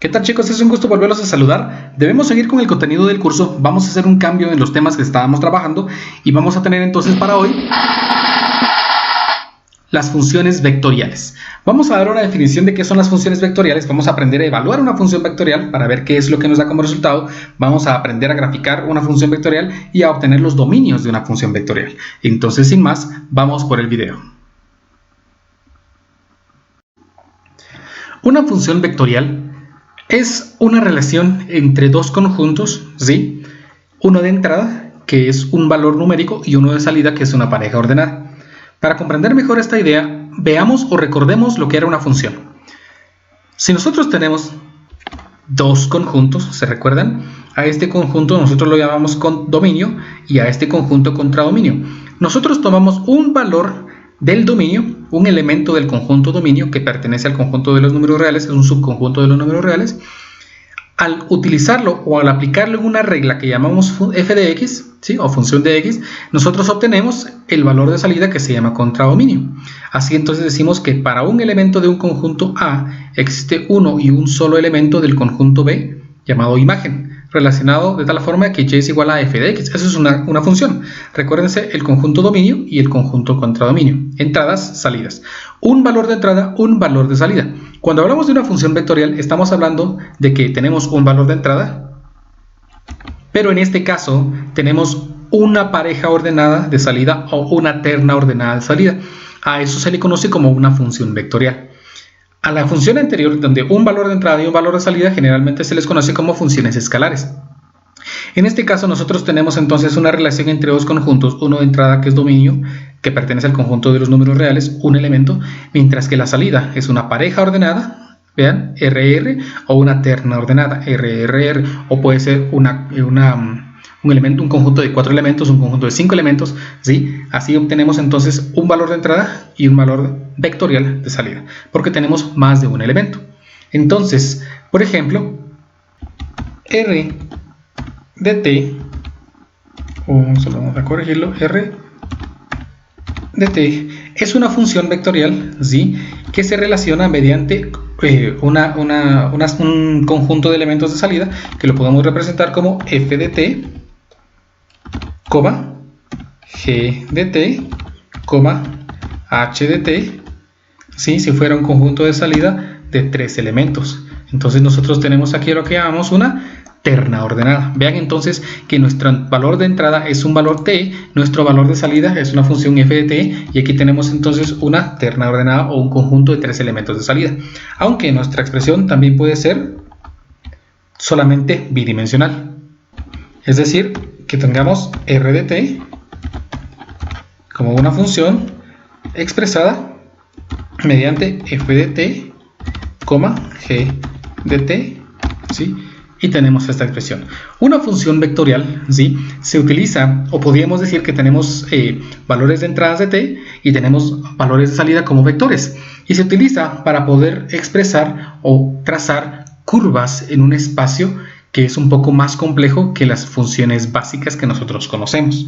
¿Qué tal, chicos? Es un gusto volverlos a saludar. Debemos seguir con el contenido del curso. Vamos a hacer un cambio en los temas que estábamos trabajando y vamos a tener entonces para hoy las funciones vectoriales. Vamos a dar una definición de qué son las funciones vectoriales. Vamos a aprender a evaluar una función vectorial para ver qué es lo que nos da como resultado. Vamos a aprender a graficar una función vectorial y a obtener los dominios de una función vectorial. Entonces, sin más, vamos por el video. Una función vectorial es una relación entre dos conjuntos, ¿sí? Uno de entrada, que es un valor numérico, y uno de salida, que es una pareja ordenada. Para comprender mejor esta idea, veamos o recordemos lo que era una función. Si nosotros tenemos dos conjuntos, ¿se recuerdan? A este conjunto nosotros lo llamamos dominio y a este conjunto contradominio. Nosotros tomamos un valor del dominio, un elemento del conjunto dominio que pertenece al conjunto de los números reales, es un subconjunto de los números reales. Al utilizarlo o al aplicarlo en una regla que llamamos f de x, ¿sí? O función de x, nosotros obtenemos el valor de salida que se llama contradominio. Así entonces decimos que para un elemento de un conjunto A existe uno y un solo elemento del conjunto B llamado imagen, relacionado de tal forma que y es igual a f de x. Eso es una función. Recuérdense el conjunto dominio y el conjunto contradominio. Entradas, salidas. Un valor de entrada, un valor de salida. Cuando hablamos de una función vectorial, estamos hablando de que tenemos un valor de entrada, pero en este caso tenemos una pareja ordenada de salida o una terna ordenada de salida. A eso se le conoce como una función vectorial. A la función anterior, donde un valor de entrada y un valor de salida, generalmente se les conoce como funciones escalares. En este caso nosotros tenemos entonces una relación entre dos conjuntos, uno de entrada que es dominio, que pertenece al conjunto de los números reales, un elemento, mientras que la salida es una pareja ordenada, vean, RR, o una terna ordenada, RRR, o puede ser un elemento, un conjunto de 4 elementos, un conjunto de 5 elementos, ¿sí? Así obtenemos entonces un valor de entrada y un valor vectorial de salida, porque tenemos más de un elemento. Entonces, por ejemplo, R de t, solo vamos a corregirlo, R de t es una función vectorial, ¿sí? Que se relaciona mediante un conjunto de elementos de salida que lo podemos representar como f de t, g de t, h de t, ¿sí? Si fuera un conjunto de salida de 3 elementos. Entonces nosotros tenemos aquí lo que llamamos una terna ordenada. Vean entonces que nuestro valor de entrada es un valor t, nuestro valor de salida es una función f de t, y aquí tenemos entonces una terna ordenada o un conjunto de 3 elementos de salida. Aunque nuestra expresión también puede ser solamente bidimensional. Es decir, que tengamos r de t como una función expresada mediante f de t, g de t, ¿sí? Y tenemos esta expresión. Una función vectorial, ¿sí? Se utiliza, o podríamos decir que tenemos valores de entradas de t y tenemos valores de salida como vectores. Y se utiliza para poder expresar o trazar curvas en un espacio que es un poco más complejo que las funciones básicas que nosotros conocemos.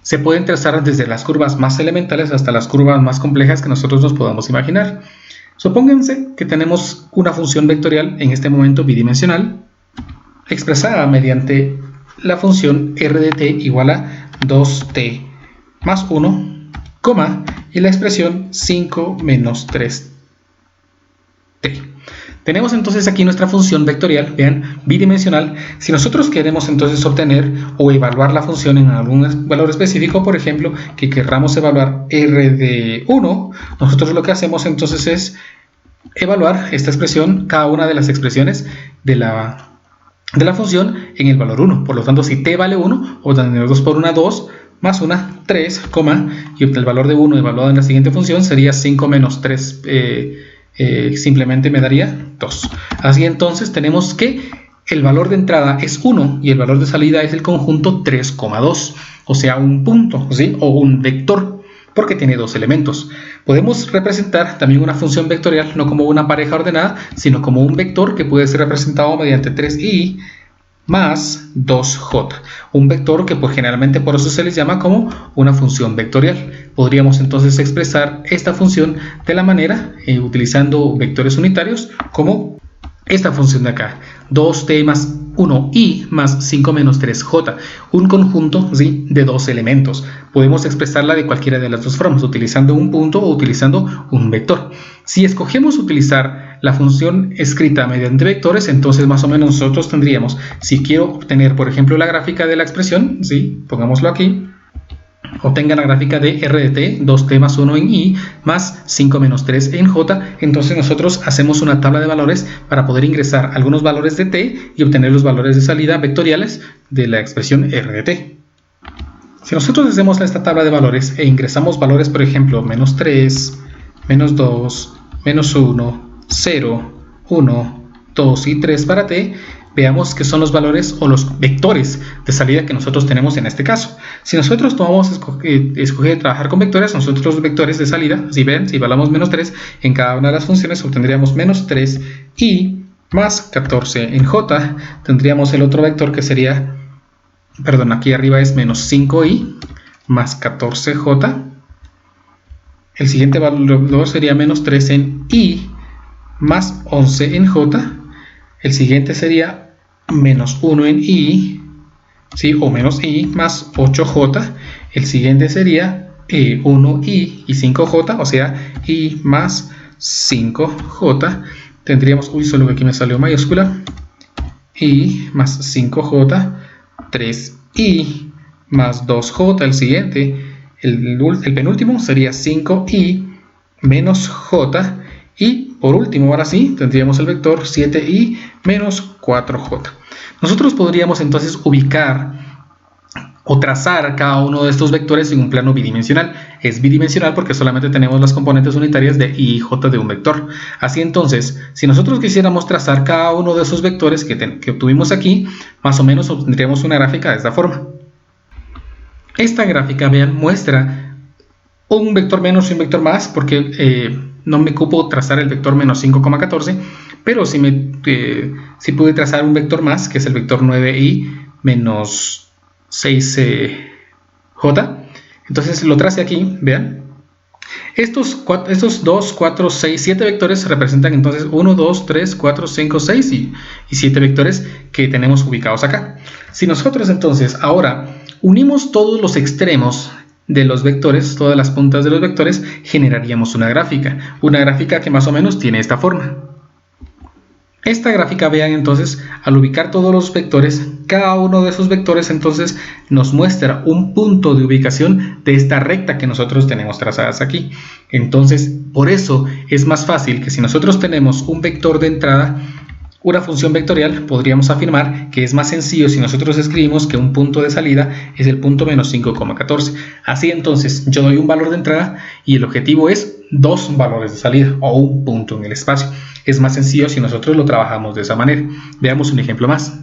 Se pueden trazar desde las curvas más elementales hasta las curvas más complejas que nosotros nos podamos imaginar. Supónganse que tenemos una función vectorial en este momento bidimensional, expresada mediante la función r de t igual a 2t más 1, y la expresión 5 menos 3t. Tenemos entonces aquí nuestra función vectorial, vean, bidimensional. Si nosotros queremos entonces obtener o evaluar la función en algún valor específico, por ejemplo, que querramos evaluar r de 1, nosotros lo que hacemos entonces es evaluar esta expresión, cada una de las expresiones de la función en el valor 1. Por lo tanto, si t vale 1, obtenemos 2 por 1, 2, más 1, 3, y el valor de 1 evaluado en la siguiente función sería 5 menos 3, simplemente me daría 2. Así entonces tenemos que el valor de entrada es 1 y el valor de salida es el conjunto 3,2, o sea, un punto, ¿sí? O un vector, porque tiene dos elementos. Podemos representar también una función vectorial no como una pareja ordenada, sino como un vector que puede ser representado mediante 3i más 2j. Un vector que generalmente por eso se les llama como una función vectorial. Podríamos entonces expresar esta función de la manera, utilizando vectores unitarios, como esta función de acá, 2t más 1i más 5 menos 3j, un conjunto, ¿sí?, de dos elementos. Podemos expresarla de cualquiera de las dos formas, utilizando un punto o utilizando un vector. Si escogemos utilizar la función escrita mediante vectores, entonces más o menos nosotros tendríamos, si quiero obtener, por ejemplo, la gráfica de la expresión, ¿sí?, pongámoslo aquí, obtenga la gráfica de r de t, 2t más 1 en i, más 5 menos 3 en j, entonces nosotros hacemos una tabla de valores para poder ingresar algunos valores de t y obtener los valores de salida vectoriales de la expresión r de t. Si nosotros hacemos esta tabla de valores e ingresamos valores, por ejemplo, menos 3, menos 2, menos 1, 0, 1, 2 y 3 para t, veamos que son los valores o los vectores de salida que nosotros tenemos en este caso. Si nosotros tomamos escoger trabajar con vectores, nosotros los vectores de salida, si ven, si evaluamos menos 3 en cada una de las funciones, obtendríamos menos 3i más 14 en j. Tendríamos el otro vector que sería, perdón, aquí arriba es menos 5i más 14j. El siguiente valor sería menos 3 en i más 11 en j. El siguiente sería menos 1 en i, ¿sí?, o menos i más 8j. El siguiente sería 1i y 5j, o sea, i más 5j. Tendríamos, solo que aquí me salió mayúscula, i más 5j, 3i más 2j. El siguiente, el penúltimo sería 5i menos j. Y por último, ahora sí, tendríamos el vector 7i menos 4j. Nosotros podríamos entonces ubicar o trazar cada uno de estos vectores en un plano bidimensional. Es bidimensional porque solamente tenemos las componentes unitarias de i y j de un vector. Así entonces, si nosotros quisiéramos trazar cada uno de esos vectores que obtuvimos aquí, más o menos obtendríamos una gráfica de esta forma. Esta gráfica, vean, muestra un vector menos y un vector más, porque no me cupo trazar el vector menos 5,14, pero sí pude trazar un vector más, que es el vector 9i menos 6j. Entonces lo trace aquí, vean. Estos 2, 4, 6, 7 vectores representan entonces 1, 2, 3, 4, 5, 6 y 7 vectores que tenemos ubicados acá. Si nosotros entonces ahora unimos todos los extremos de los vectores, todas las puntas de los vectores, generaríamos una gráfica que más o menos tiene esta forma. Esta gráfica, vean entonces, al ubicar todos los vectores, cada uno de esos vectores entonces nos muestra un punto de ubicación de esta recta que nosotros tenemos trazadas aquí. Entonces, por eso es más fácil que si nosotros tenemos un vector de entrada, una función vectorial, podríamos afirmar que es más sencillo si nosotros escribimos que un punto de salida es el punto menos 5,14. Así entonces yo doy un valor de entrada y el objetivo es dos valores de salida o un punto en el espacio. Es más sencillo si nosotros lo trabajamos de esa manera. Veamos un ejemplo más.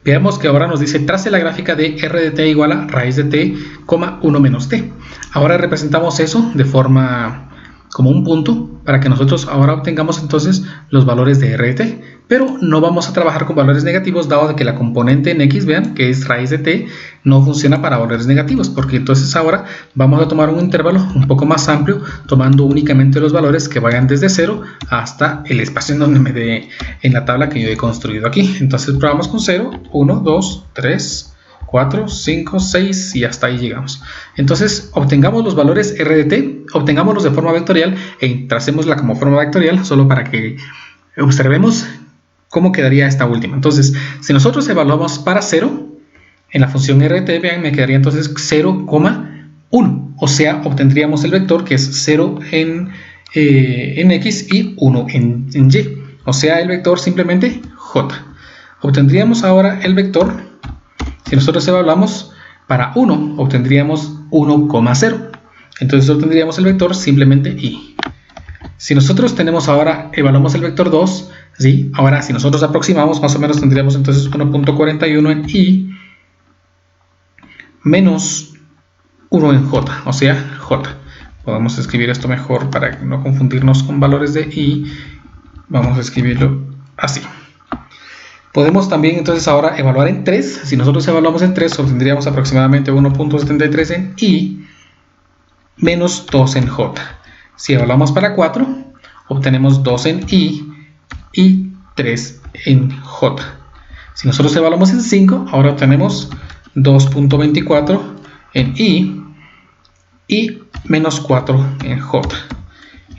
Veamos que ahora nos dice trace la gráfica de r de t igual a raíz de t, 1 menos t. Ahora representamos eso de forma como un punto para que nosotros ahora obtengamos entonces los valores de r de t, pero no vamos a trabajar con valores negativos dado de que la componente en x, vean, que es raíz de t, no funciona para valores negativos, porque entonces ahora vamos a tomar un intervalo un poco más amplio, tomando únicamente los valores que vayan desde 0 hasta el espacio en donde me dé en la tabla que yo he construido aquí. Entonces probamos con 0, 1, 2, 3, 4, 5, 6 y hasta ahí llegamos. Entonces obtengamos los valores r de t, obtengámoslos de forma vectorial e tracémosla como forma vectorial solo para que observemos cómo quedaría esta última. Entonces si nosotros evaluamos para 0 en la función r de t, vean, me quedaría entonces 0,1, o sea, obtendríamos el vector que es 0 en x y 1 en y, o sea, el vector simplemente j. Obtendríamos ahora el vector. Si nosotros evaluamos para 1, obtendríamos 1,0. Entonces obtendríamos el vector simplemente i. Si nosotros tenemos ahora, evaluamos el vector 2, ¿sí? Ahora si nosotros aproximamos, más o menos tendríamos entonces 1,41 en i menos 1 en j, o sea, j. Podemos escribir esto mejor para no confundirnos con valores de i. Vamos a escribirlo así. Podemos también entonces ahora evaluar en 3. Si nosotros evaluamos en 3, obtendríamos aproximadamente 1,73 en i menos 2 en j. Si evaluamos para 4, obtenemos 2 en i y 3 en J. Si nosotros evaluamos en 5, ahora obtenemos 2.24 en I y menos 4 en J.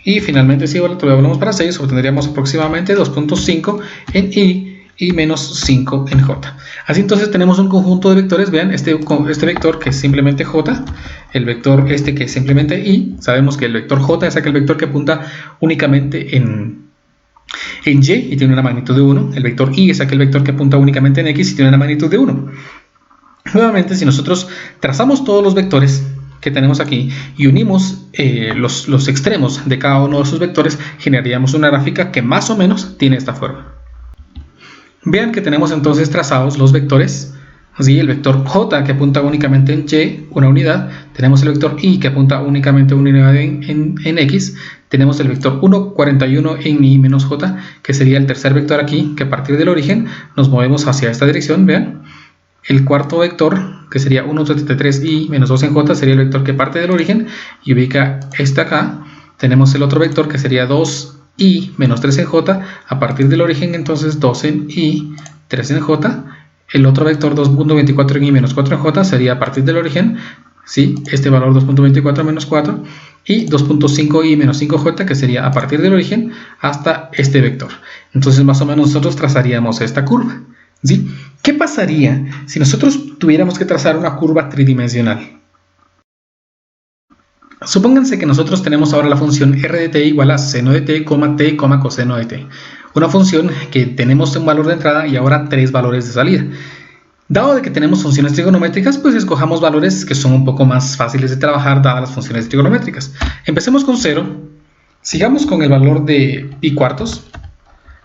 Y finalmente, si lo evaluamos para 6, obtendríamos aproximadamente 2.5 en I y menos 5 en J. Así entonces tenemos un conjunto de vectores. Vean, este vector que es simplemente J, el vector que es simplemente I. Sabemos que el vector J es aquel vector que apunta únicamente en Y y tiene una magnitud de 1. El vector I es aquel vector que apunta únicamente en X y tiene una magnitud de 1. Nuevamente, si nosotros trazamos todos los vectores que tenemos aquí y unimos los extremos de cada uno de esos vectores, generaríamos una gráfica que más o menos tiene esta forma. Vean que tenemos entonces trazados los vectores, ¿sí? El vector J que apunta únicamente en Y, una unidad. Tenemos el vector I que apunta únicamente una unidad en X. Tenemos el vector 1, 41 en I menos J, que sería el tercer vector aquí, que a partir del origen nos movemos hacia esta dirección. Vean, el cuarto vector, que sería 1, 73 I menos 2 en J, sería el vector que parte del origen y ubica este acá. Tenemos el otro vector que sería 2 I menos 3 en J, a partir del origen entonces 2 en I, 3 en J. El otro vector 2.24 en I menos 4 en J sería a partir del origen, ¿sí? Este valor 2.24 menos 4, y 2.5 I menos 5J, que sería a partir del origen hasta este vector. Entonces más o menos nosotros trazaríamos esta curva, ¿sí? ¿Qué pasaría si nosotros tuviéramos que trazar una curva tridimensional? Supónganse que nosotros tenemos ahora la función r de t igual a seno de t, t, coseno de t. Una función que tenemos un valor de entrada y ahora 3 valores de salida. Dado de que tenemos funciones trigonométricas, pues escojamos valores que son un poco más fáciles de trabajar dadas las funciones trigonométricas. Empecemos con 0, sigamos con el valor de pi cuartos,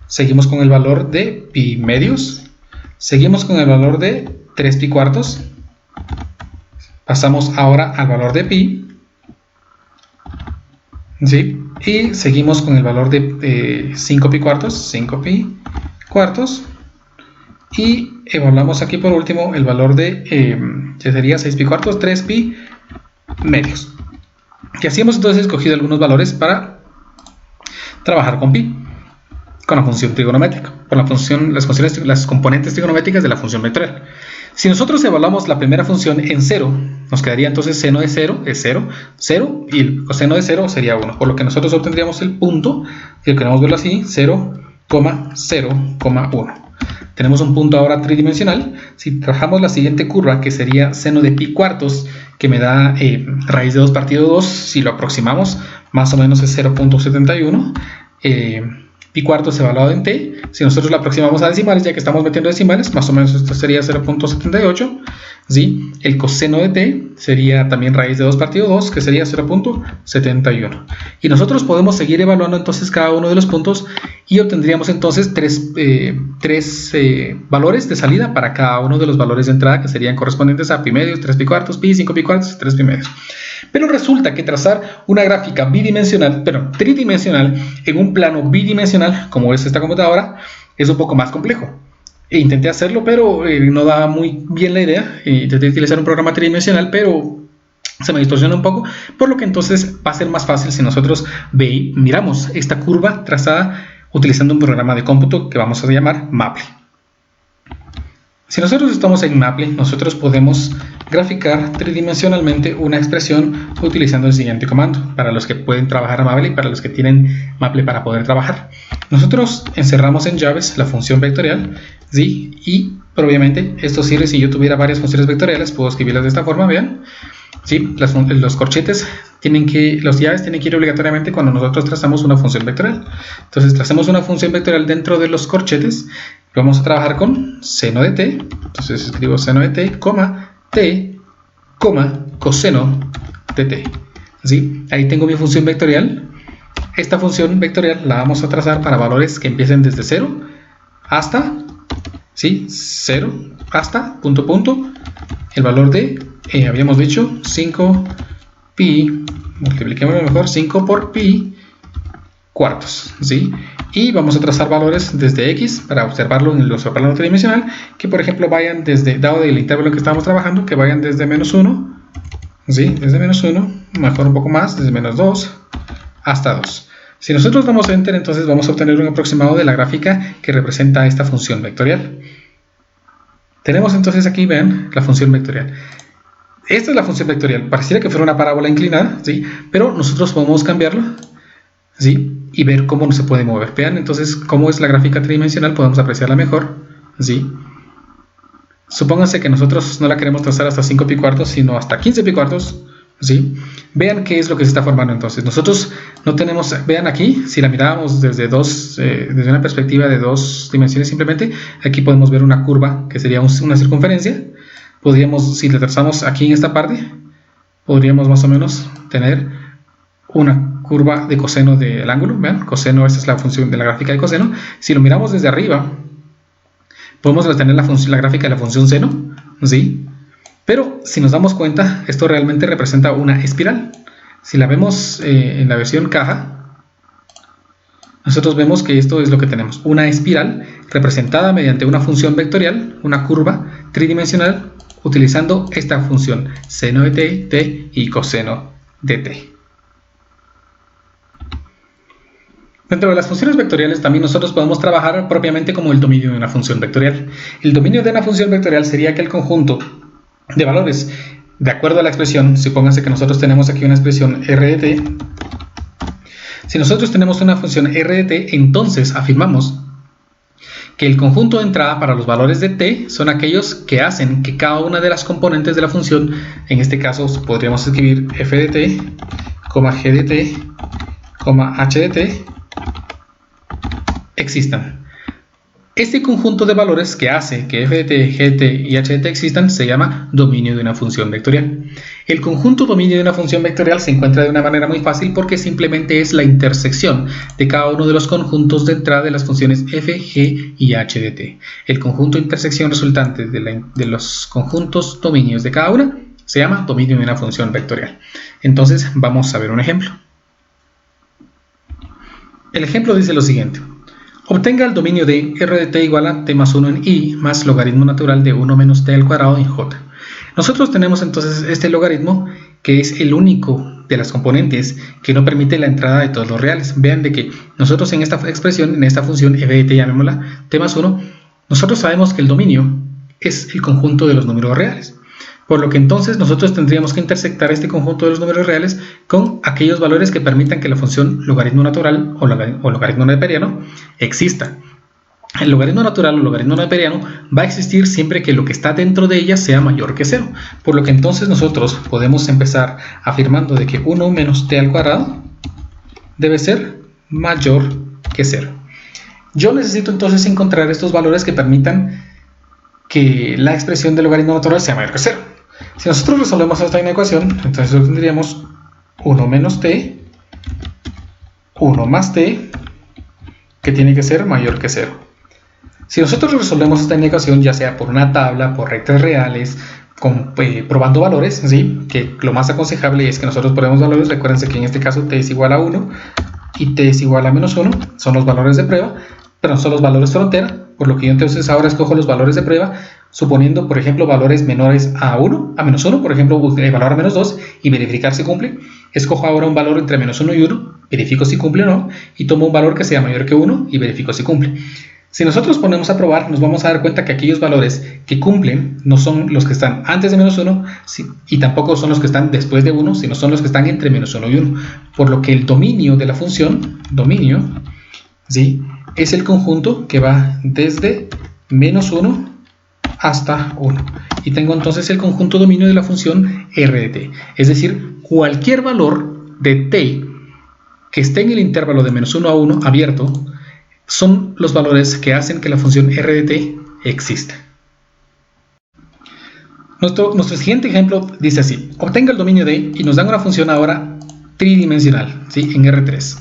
seguimos con el valor de pi medios, seguimos con el valor de 3 pi cuartos, pasamos ahora al valor de pi, ¿sí? Y seguimos con el valor de 5 pi cuartos, y evaluamos aquí por último el valor de que sería 6 pi cuartos, 3 pi medios. Y así hemos entonces escogido algunos valores para trabajar con pi, con la función trigonométrica, con las componentes trigonométricas de la función vectorial. Si nosotros evaluamos la primera función en 0, nos quedaría entonces seno de 0 es 0, 0, y el coseno de 0 sería 1, por lo que nosotros obtendríamos el punto, si queremos verlo así, 0,0,1. Tenemos un punto ahora tridimensional. Si trabajamos la siguiente curva, que sería seno de pi cuartos, que me da raíz de 2 partido 2, si lo aproximamos, más o menos es 0.71. Pi cuartos evaluado en t, si nosotros lo aproximamos a decimales, ya que estamos metiendo decimales, más o menos esto sería 0.78, ¿sí? El coseno de t sería también raíz de 2 partido 2, que sería 0.71. Y nosotros podemos seguir evaluando entonces cada uno de los puntos y obtendríamos entonces tres valores de salida para cada uno de los valores de entrada, que serían correspondientes a pi medios, 3 pi cuartos, pi, 5 pi cuartos y 3 pi medios. Pero resulta que trazar una gráfica tridimensional en un plano bidimensional, como es esta computadora, es un poco más complejo. Intenté hacerlo, pero no daba muy bien la idea. Intenté utilizar un programa tridimensional, pero se me distorsiona un poco, por lo que entonces va a ser más fácil si nosotros miramos esta curva trazada utilizando un programa de cómputo que vamos a llamar Maple. Si nosotros estamos en Maple, nosotros podemos graficar tridimensionalmente una expresión utilizando el siguiente comando, para los que pueden trabajar a Maple y para los que tienen Maple para poder trabajar. Nosotros encerramos en llaves la función vectorial, ¿sí? Y obviamente esto sirve si yo tuviera varias funciones vectoriales, puedo escribirlas de esta forma, vean. ¿Sí? Los corchetes los llaves tienen que ir obligatoriamente cuando nosotros trazamos una función vectorial. Entonces trazamos una función vectorial dentro de los corchetes. Vamos a trabajar con seno de t. Entonces escribo seno de t, coseno de t. ¿Sí? Ahí tengo mi función vectorial. Esta función vectorial la vamos a trazar para valores que empiecen desde 0 hasta, ¿sí? 0 hasta, el valor de, habíamos dicho, 5 pi, multipliquémoslo mejor, 5 por pi cuartos, ¿sí? Y vamos a trazar valores desde x para observarlo en el plano tridimensional, que por ejemplo vayan desde, dado el intervalo que estamos trabajando, que vayan desde menos 1, ¿sí? Desde menos 1, mejor un poco más, desde menos 2 hasta 2. Si nosotros damos Enter, entonces vamos a obtener un aproximado de la gráfica que representa esta función vectorial. Tenemos entonces aquí, vean, la función vectorial. Esta es la función vectorial. Pareciera que fuera una parábola inclinada, ¿sí? Pero nosotros podemos cambiarlo, ¿sí? Y ver cómo no se puede mover. Vean entonces cómo es la gráfica tridimensional, podemos apreciarla mejor, ¿sí? Supónganse que nosotros no la queremos trazar hasta 5 pi cuartos, sino hasta 15 pi cuartos, ¿sí? Vean qué es lo que se está formando entonces. Nosotros no tenemos, vean aquí, si la miramos desde una perspectiva de 2 dimensiones simplemente, aquí podemos ver una curva que sería una circunferencia. Podríamos, si la trazamos aquí en esta parte, podríamos más o menos tener una curva de coseno del ángulo. Vean, coseno, esta es la función de la gráfica de coseno. Si lo miramos desde arriba, podemos tener la gráfica de la función seno, ¿sí? Pero si nos damos cuenta, esto realmente representa una espiral. Si la vemos en la versión caja, nosotros vemos que esto es lo que tenemos, una espiral representada mediante una función vectorial, una curva tridimensional, utilizando esta función seno de t, t y coseno de t. Dentro de las funciones vectoriales también nosotros podemos trabajar propiamente como el dominio de una función vectorial. El dominio de una función vectorial sería que el conjunto de valores, de acuerdo a la expresión, supóngase que nosotros tenemos aquí una expresión r de t. Si nosotros tenemos una función r de t, entonces afirmamos que el conjunto de entrada para los valores de t son aquellos que hacen que cada una de las componentes de la función, en este caso podríamos escribir f de t, g de t, h de t, existan. Este conjunto de valores que hace que f de t, g de t y h de t existan se llama dominio de una función vectorial. El conjunto dominio de una función vectorial se encuentra de una manera muy fácil porque simplemente es la intersección de cada uno de los conjuntos de entrada de las funciones f, g y h de t. El conjunto de intersección resultante de los conjuntos dominios de cada una se llama dominio de una función vectorial. Entonces vamos a ver un ejemplo. El ejemplo dice lo siguiente. Obtenga el dominio de r de t igual a t más 1 en i más logaritmo natural de 1 menos t al cuadrado en j. Nosotros tenemos entonces este logaritmo que es el único de las componentes que no permite la entrada de todos los reales. Vean de que nosotros en esta expresión, en esta función f de t, llamémosla t más 1, nosotros sabemos que el dominio es el conjunto de los números reales. Por lo que entonces nosotros tendríamos que intersectar este conjunto de los números reales con aquellos valores que permitan que la función logaritmo natural o logaritmo neperiano exista. El logaritmo natural o logaritmo neperiano va a existir siempre que lo que está dentro de ella sea mayor que 0. Por lo que entonces nosotros podemos empezar afirmando de que 1 menos t al cuadrado debe ser mayor que 0. Yo necesito entonces encontrar estos valores que permitan que la expresión del logaritmo natural sea mayor que 0. Si nosotros resolvemos esta ecuación, entonces obtendríamos 1 menos t, 1 más t, que tiene que ser mayor que 0. Si nosotros resolvemos esta ecuación, ya sea por una tabla, por rectas reales, probando valores, ¿sí? Que lo más aconsejable es que nosotros probemos valores. Recuérdense que en este caso t es igual a 1 y t es igual a menos 1, son los valores de prueba, pero no son los valores frontera, por lo que yo entonces ahora escojo los valores de prueba, suponiendo, por ejemplo, valores menores a 1, a menos 1, por ejemplo, valor a menos 2 y verificar si cumple. Escojo ahora un valor entre menos 1 y 1, verifico si cumple o no, y tomo un valor que sea mayor que 1 y verifico si cumple. Si nosotros ponemos a probar, nos vamos a dar cuenta que aquellos valores que cumplen no son los que están antes de menos 1 y tampoco son los que están después de 1, sino son los que están entre menos 1 y 1. Por lo que el dominio de la función, dominio, ¿sí?, es el conjunto que va desde menos 1 hasta 1. Y tengo entonces el conjunto dominio de la función r de t. Es decir, cualquier valor de t que esté en el intervalo de menos 1 a 1 abierto son los valores que hacen que la función r de t exista. Nuestro siguiente ejemplo dice así. Obtenga el dominio de, y nos dan una función ahora tridimensional, ¿sí?, en R3.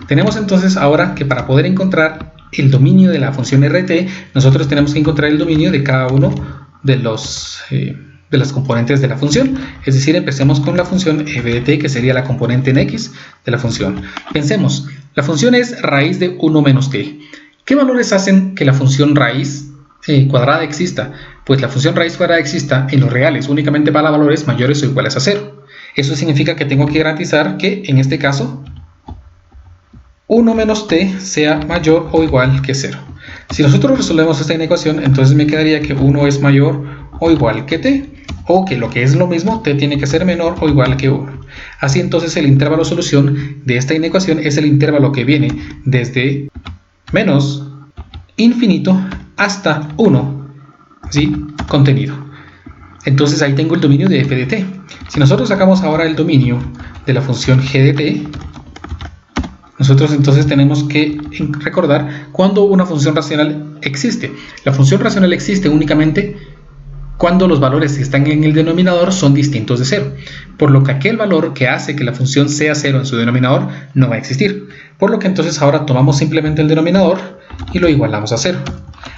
Tenemos entonces ahora que para poder encontrar el dominio de la función r de t, nosotros tenemos que encontrar el dominio de cada uno de las componentes de la función. Es decir, empecemos con la función f de t, que sería la componente en x de la función. Pensemos, la función es raíz de 1 menos t. ¿Qué valores hacen que la función raíz cuadrada exista? Pues la función raíz cuadrada exista en los reales únicamente para valores mayores o iguales a 0. Eso significa que tengo que garantizar que en este caso 1 menos t sea mayor o igual que 0. Si nosotros resolvemos esta inecuación, entonces me quedaría que 1 es mayor o igual que t, o que lo que es lo mismo, t tiene que ser menor o igual que 1. Así entonces el intervalo solución de esta inecuación es el intervalo que viene desde menos infinito hasta 1, ¿sí? Contenido. Entonces ahí tengo el dominio de f de t. Si nosotros sacamos ahora el dominio de la función g de t, nosotros entonces tenemos que recordar cuando una función racional existe. La función racional existe únicamente cuando los valores que están en el denominador son distintos de 0, por lo que aquel valor que hace que la función sea 0 en su denominador no va a existir, por lo que entonces ahora tomamos simplemente el denominador y lo igualamos a 0.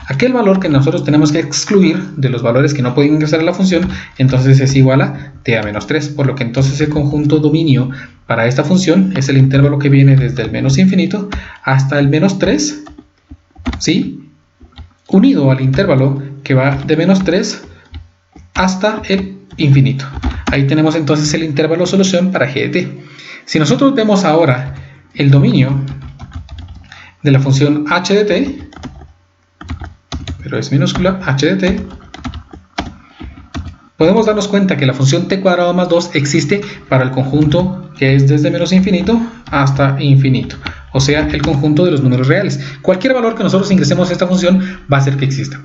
Aquel valor que nosotros tenemos que excluir de los valores que no pueden ingresar a la función, entonces es igual a t a menos 3, por lo que entonces el conjunto dominio para esta función es el intervalo que viene desde el menos infinito hasta el menos 3, ¿sí? Unido al intervalo que va de menos 3 hasta el infinito. Ahí tenemos entonces el intervalo solución para g de t. Si nosotros vemos ahora el dominio de la función h de t, pero es minúscula, h de t, podemos darnos cuenta que la función t cuadrado más 2 existe para el conjunto que es desde menos infinito hasta infinito, o sea, el conjunto de los números reales. Cualquier valor que nosotros ingresemos a esta función va a hacer que exista.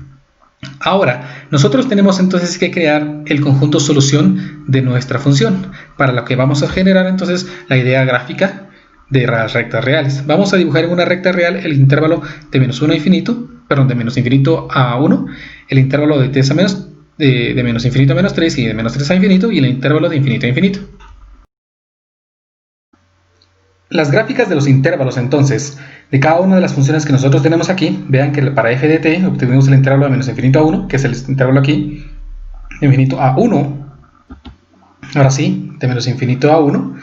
Ahora, nosotros tenemos entonces que crear el conjunto solución de nuestra función, para lo que vamos a generar entonces la idea gráfica de las rectas reales. Vamos a dibujar en una recta real el intervalo de menos 1 a infinito, perdón, de menos infinito a 1, el intervalo de t a menos, de menos infinito a menos 3 y de menos 3 a infinito, y el intervalo de infinito a infinito. Las gráficas de los intervalos entonces de cada una de las funciones que nosotros tenemos aquí, vean que para f de t obtuvimos el intervalo de menos infinito a 1, que es el intervalo aquí, de infinito a 1, ahora sí, de menos infinito a 1.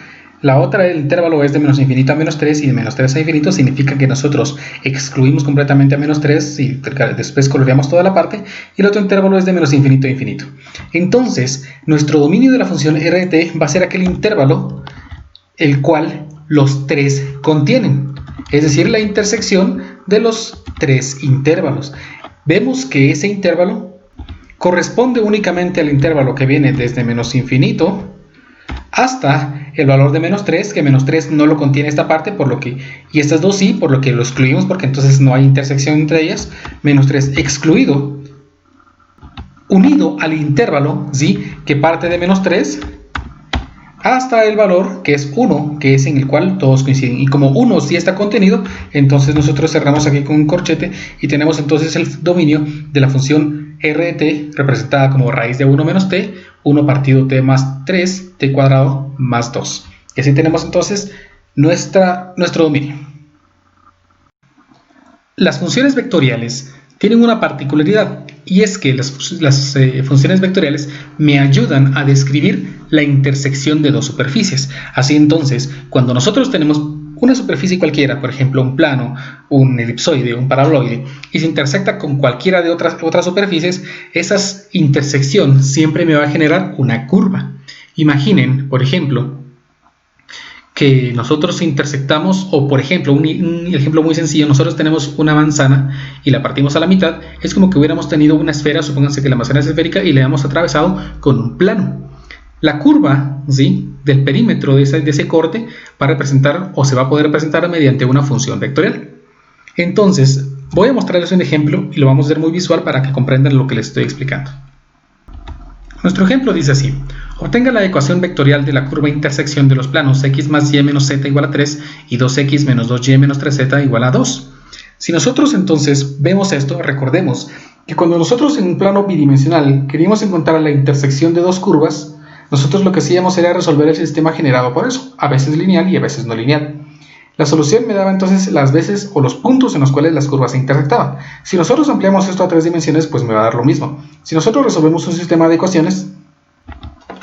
La otra, el intervalo es de menos infinito a menos 3 y de menos 3 a infinito, significa que nosotros excluimos completamente a menos 3 y después coloreamos toda la parte, y el otro intervalo es de menos infinito a infinito. Entonces, nuestro dominio de la función r de t va a ser aquel intervalo el cual los tres contienen, es decir, la intersección de los tres intervalos. Vemos que ese intervalo corresponde únicamente al intervalo que viene desde menos infinito hasta el valor de menos 3, que menos 3 no lo contiene esta parte, por lo que, y estas dos sí, por lo que lo excluimos, porque entonces no hay intersección entre ellas. Menos 3 excluido, unido al intervalo, ¿sí?, que parte de menos 3 hasta el valor que es 1, que es en el cual todos coinciden. Y como 1 sí está contenido, entonces nosotros cerramos aquí con un corchete y tenemos entonces el dominio de la función r de t, representada como raíz de 1 menos t, 1 partido t más 3, t cuadrado más 2. Y así tenemos entonces nuestro dominio. Las funciones vectoriales tienen una particularidad, y es que las funciones vectoriales me ayudan a describir la intersección de dos superficies. Así entonces, cuando nosotros tenemos una superficie cualquiera, por ejemplo un plano, un elipsoide, un paraboloide, y se intersecta con cualquiera de otras superficies, esa intersección siempre me va a generar una curva. Imaginen, por ejemplo, que nosotros intersectamos, o por ejemplo, un ejemplo muy sencillo, nosotros tenemos una manzana y la partimos a la mitad, es como que hubiéramos tenido una esfera, supónganse que la manzana es esférica, y le hemos atravesado con un plano. La curva, ¿sí?, del perímetro de ese corte va a representar, o se va a poder representar mediante una función vectorial. Entonces, voy a mostrarles un ejemplo y lo vamos a hacer muy visual para que comprendan lo que les estoy explicando. Nuestro ejemplo dice así: obtenga la ecuación vectorial de la curva intersección de los planos x más y menos z igual a 3 y 2x menos 2y menos 3z igual a 2. Si nosotros entonces vemos esto, recordemos que cuando nosotros en un plano bidimensional queríamos encontrar la intersección de dos curvas, nosotros lo que hacíamos era resolver el sistema generado por eso, a veces lineal y a veces no lineal. La solución me daba entonces las veces o los puntos en los cuales las curvas se intersectaban. Si nosotros ampliamos esto a 3 dimensiones, pues me va a dar lo mismo. Si nosotros resolvemos un sistema de ecuaciones,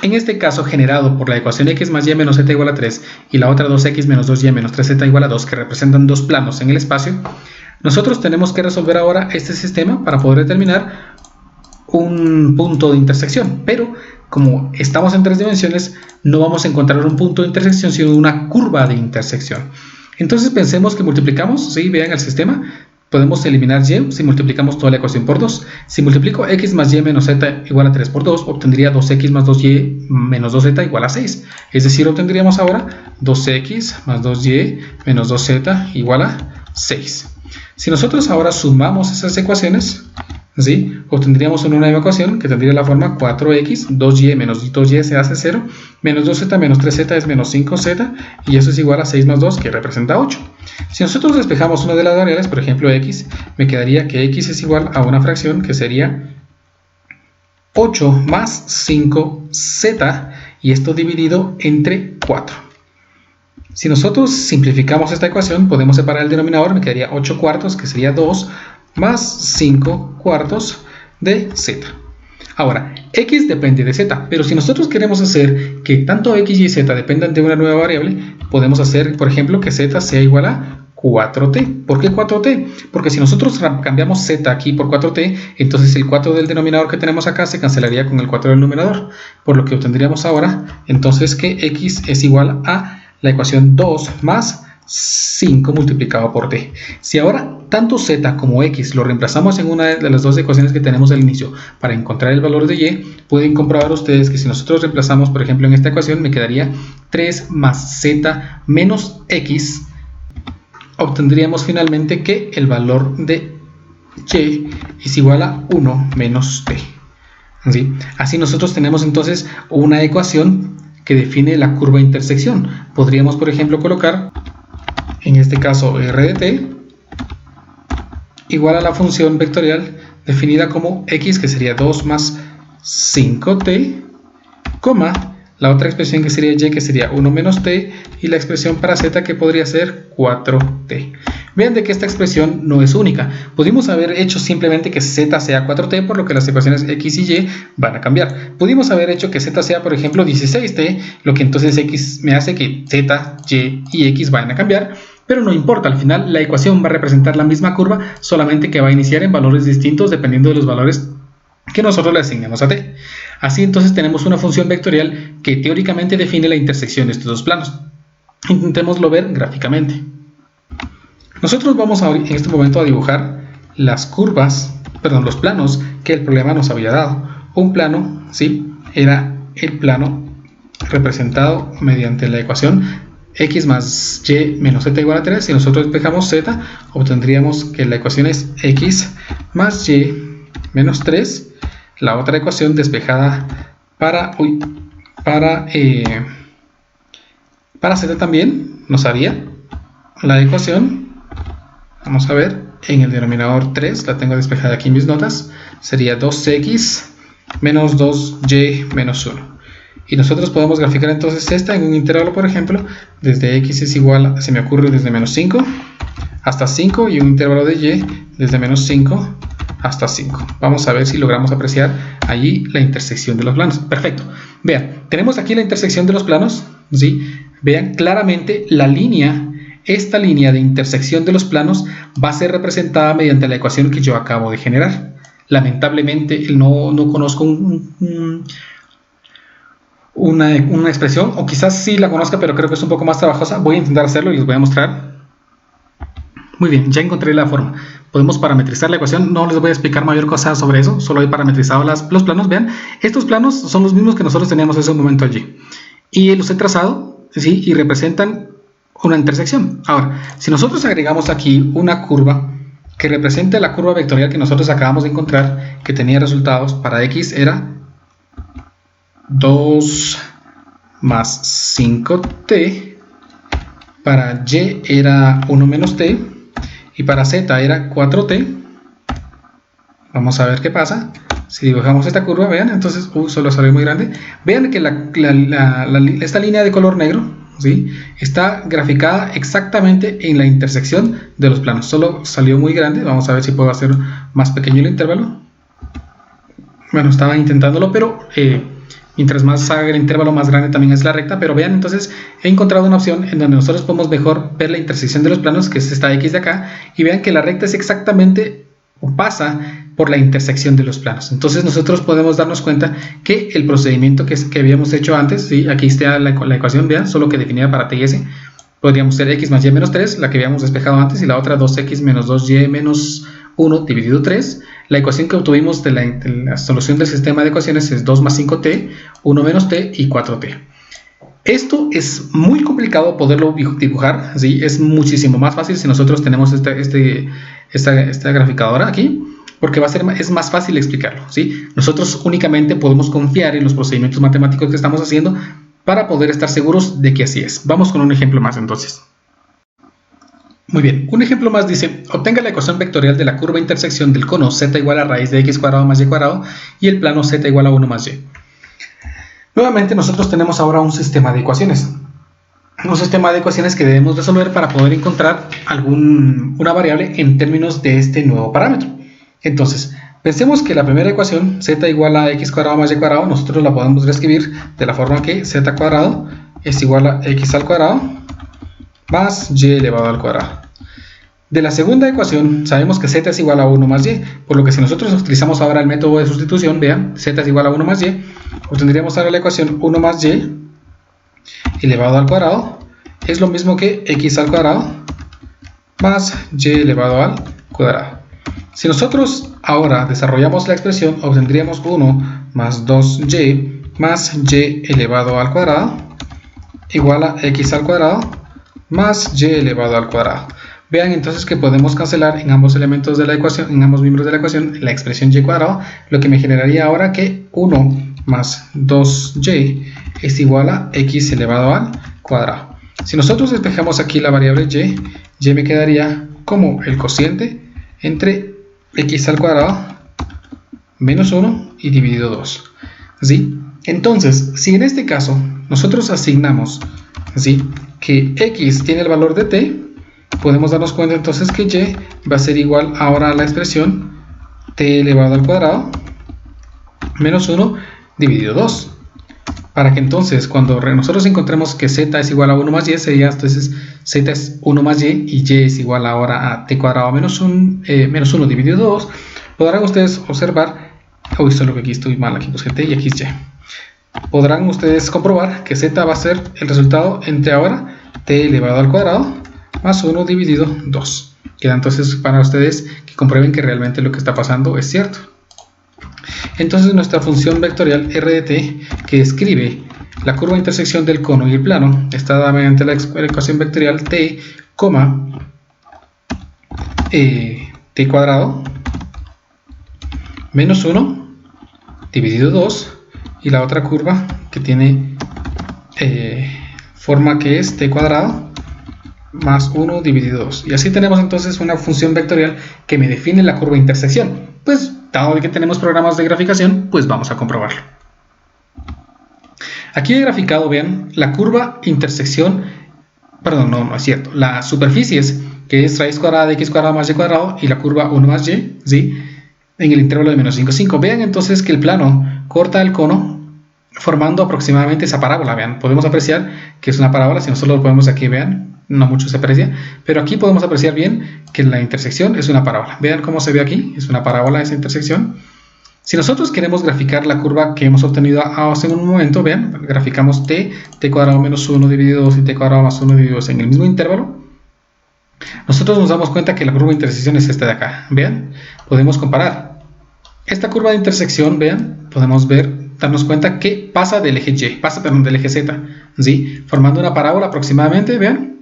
en este caso generado por la ecuación x más y menos z igual a 3 y la otra 2x menos 2y menos 3z igual a 2, que representan dos planos en el espacio, nosotros tenemos que resolver ahora este sistema para poder determinar un punto de intersección. Pero como estamos en 3 dimensiones, no vamos a encontrar un punto de intersección, sino una curva de intersección. Entonces pensemos que multiplicamos, ¿sí? Vean el sistema. Podemos eliminar y si multiplicamos toda la ecuación por 2. Si multiplico x más y menos z igual a 3 por 2, obtendría 2x más 2y menos 2z igual a 6. Es decir, obtendríamos ahora 2x más 2y menos 2z igual a 6. Si nosotros ahora sumamos esas ecuaciones, ¿sí? Obtendríamos una nueva ecuación que tendría la forma 4x, 2y menos 2y se hace 0, menos 2z menos 3z es menos 5z, y eso es igual a 6 más 2, que representa 8. Si nosotros despejamos una de las variables, por ejemplo x, me quedaría que x es igual a una fracción que sería 8 más 5z, y esto dividido entre 4. Si nosotros simplificamos esta ecuación, podemos separar el denominador, me quedaría 8 cuartos, que sería 2, más 5 cuartos de z. Ahora, x depende de z, pero si nosotros queremos hacer que tanto x y z dependan de una nueva variable, podemos hacer, por ejemplo, que z sea igual a 4t. ¿Por qué 4t? Porque si nosotros cambiamos z aquí por 4t, entonces el 4 del denominador que tenemos acá se cancelaría con el 4 del numerador, por lo que obtendríamos ahora entonces que x es igual a la ecuación 2 más 5 multiplicado por t. Si ahora tanto z como x lo reemplazamos en una de las dos ecuaciones que tenemos al inicio para encontrar el valor de y, pueden comprobar ustedes que si nosotros reemplazamos, por ejemplo, en esta ecuación, me quedaría 3 más z menos x, obtendríamos finalmente que el valor de y es igual a 1 menos t. ¿Sí? Así nosotros tenemos entonces una ecuación que define la curva de intersección. Podríamos, por ejemplo, colocar en este caso r de t igual a la función vectorial definida como x, que sería 2 más 5t, coma, la otra expresión que sería y, que sería 1 menos t, y la expresión para z, que podría ser 4t. Vean de que esta expresión no es única. Pudimos haber hecho simplemente que z sea 4t, por lo que las ecuaciones x y y van a cambiar. Pudimos haber hecho que z sea, por ejemplo, 16t, lo que entonces x me hace que z, y x vayan a cambiar. Pero no importa, al final la ecuación va a representar la misma curva, solamente que va a iniciar en valores distintos dependiendo de los valores que nosotros le asignemos a t. Así entonces tenemos una función vectorial que teóricamente define la intersección de estos dos planos. Intentémoslo ver gráficamente. Nosotros vamos en este momento a dibujar las curvas, los planos que el problema nos había dado. Un plano, ¿sí? Era el plano representado mediante la ecuación x más y menos z igual a 3. Si nosotros despejamos z, obtendríamos que la ecuación es x más y menos 3. La otra ecuación despejada para z también nos haría la ecuación, vamos a ver, en el denominador 3, la tengo despejada aquí en mis notas, sería 2x menos 2y menos 1. Y nosotros podemos graficar entonces esta en un intervalo, por ejemplo, desde x es igual, se me ocurre, desde menos 5 hasta 5, y un intervalo de y desde menos 5 hasta 5. Vamos a ver si logramos apreciar allí la intersección de los planos. Perfecto. Vean, tenemos aquí la intersección de los planos, ¿sí? Vean claramente la línea. Esta línea de intersección de los planos va a ser representada mediante la ecuación que yo acabo de generar. Lamentablemente no conozco una expresión, o quizás sí la conozca, pero creo que es un poco más trabajosa. Voy a intentar hacerlo y les voy a mostrar. Muy bien, ya encontré la forma. Podemos parametrizar la ecuación. No les voy a explicar mayor cosa sobre eso, solo he parametrizado los planos. Vean, estos planos son los mismos que nosotros teníamos hace un momento allí, y los he trazado, ¿sí? Y representan una intersección. Ahora, si nosotros agregamos aquí una curva que represente la curva vectorial que nosotros acabamos de encontrar, que tenía resultados para x era 2 más 5t, para y era 1 menos t, y para z era 4t. Vamos a ver qué pasa si dibujamos esta curva. Vean, entonces solo salió muy grande. Vean que esta línea de color negro, ¿sí?, está graficada exactamente en la intersección de los planos. Solo salió muy grande. Vamos a ver si puedo hacer más pequeño el intervalo. Bueno, estaba intentándolo, pero mientras más haga el intervalo, más grande también es la recta. Pero vean, entonces he encontrado una opción en donde nosotros podemos mejor ver la intersección de los planos, que es esta x de acá, y vean que la recta es exactamente, o pasa por la intersección de los planos. Entonces nosotros podemos darnos cuenta que el procedimiento que habíamos hecho antes, ¿sí?, aquí está la ecuación, vean, solo que definida para t y s, Podríamos ser x más y menos 3, la que habíamos despejado antes, y la otra 2x menos 2y menos 1 dividido 3. La ecuación que obtuvimos de la solución del sistema de ecuaciones es 2 más 5t, 1 menos t y 4t. Esto es muy complicado poderlo dibujar, ¿sí? Es muchísimo más fácil si nosotros tenemos esta graficadora aquí, porque es más fácil explicarlo, ¿sí? Nosotros únicamente podemos confiar en los procedimientos matemáticos que estamos haciendo para poder estar seguros de que así es. Vamos con un ejemplo más entonces. Muy bien, un ejemplo más dice: obtenga la ecuación vectorial de la curva intersección del cono z igual a raíz de x cuadrado más y cuadrado y el plano z igual a 1 más y. Nuevamente nosotros tenemos ahora un sistema de ecuaciones. Un sistema de ecuaciones que debemos resolver para poder encontrar una variable en términos de este nuevo parámetro. Entonces, pensemos que la primera ecuación, z igual a x cuadrado más y cuadrado, nosotros la podemos reescribir de la forma que z cuadrado es igual a x al cuadrado más y elevado al cuadrado. De la segunda ecuación sabemos que z es igual a 1 más y, por lo que si nosotros utilizamos ahora el método de sustitución, vean, z es igual a 1 más y, obtendríamos ahora la ecuación 1 más y elevado al cuadrado es lo mismo que x al cuadrado más y elevado al cuadrado. Si nosotros ahora desarrollamos la expresión, obtendríamos 1 más 2y más y elevado al cuadrado igual a x al cuadrado más y elevado al cuadrado. Vean entonces que podemos cancelar en ambos elementos de la ecuación, en ambos miembros de la ecuación, la expresión y cuadrado, lo que me generaría ahora que 1 más 2y es igual a x elevado al cuadrado. Si nosotros despejamos aquí la variable y me quedaría como el cociente entre x al cuadrado menos 1 y dividido 2. ¿Sí? Entonces, si en este caso nosotros asignamos, ¿sí?, que x tiene el valor de t, podemos darnos cuenta entonces que y va a ser igual ahora a la expresión t elevado al cuadrado menos 1 dividido 2. Para que entonces cuando nosotros encontremos que z es igual a 1 más y, sería entonces z es 1 más y es igual ahora a t cuadrado menos 1 dividido 2, podrán ustedes observar, solo que aquí estoy mal, aquí puse t y aquí es y. Podrán ustedes comprobar que z va a ser el resultado entre ahora t elevado al cuadrado más 1 dividido 2. Queda entonces para ustedes que comprueben que realmente lo que está pasando es cierto. Entonces nuestra función vectorial r de t, que describe la curva de intersección del cono y el plano, está dada mediante la ecuación vectorial t, t cuadrado menos 1 dividido 2, y la otra curva que tiene forma que es t cuadrado más 1 dividido 2. Y así tenemos entonces una función vectorial que me define la curva de intersección. Pues dado que tenemos programas de graficación, pues vamos a comprobarlo. Aquí he graficado, vean, la curva intersección, perdón, no es cierto, las superficies, que es raíz cuadrada de x cuadrado más y cuadrado, y la curva 1 más y, ¿sí?, en el intervalo de menos 5, 5. Vean entonces que el plano corta el cono formando aproximadamente esa parábola. Vean, podemos apreciar que es una parábola. Si nosotros lo ponemos aquí, vean, no mucho se aprecia, pero aquí podemos apreciar bien que la intersección es una parábola. Vean cómo se ve aquí, es una parábola esa intersección. Si nosotros queremos graficar la curva que hemos obtenido hace un momento, vean, graficamos t cuadrado menos 1 dividido 2 y t cuadrado más 1 dividido 2 en el mismo intervalo, nosotros nos damos cuenta que la curva de intersección es esta de acá. Vean, podemos comparar esta curva de intersección, vean, podemos darnos cuenta que pasa del eje y, del eje z, ¿sí?, formando una parábola aproximadamente, vean,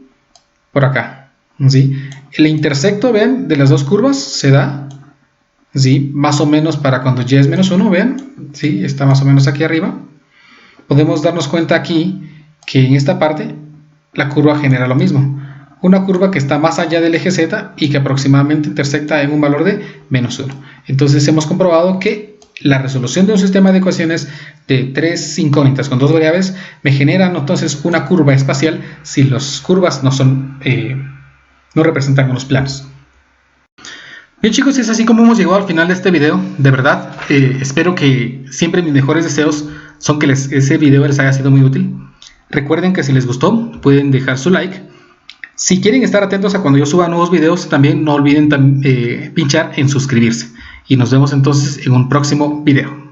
por acá, ¿sí? El intersecto, vean, de las dos curvas se da, ¿sí?, más o menos para cuando y es menos 1, vean, ¿sí?, está más o menos aquí arriba. Podemos darnos cuenta aquí que en esta parte la curva genera lo mismo, una curva que está más allá del eje z y que aproximadamente intersecta en un valor de menos 1. Entonces hemos comprobado que la resolución de un sistema de ecuaciones de tres incógnitas con dos variables me generan entonces una curva espacial si las curvas no representan unos planos. Bien, chicos, es así como hemos llegado al final de este video. De verdad, espero que siempre mis mejores deseos son que ese video les haya sido muy útil. Recuerden que si les gustó pueden dejar su like. Si quieren estar atentos a cuando yo suba nuevos videos, también no olviden pinchar en suscribirse. Y nos vemos entonces en un próximo video.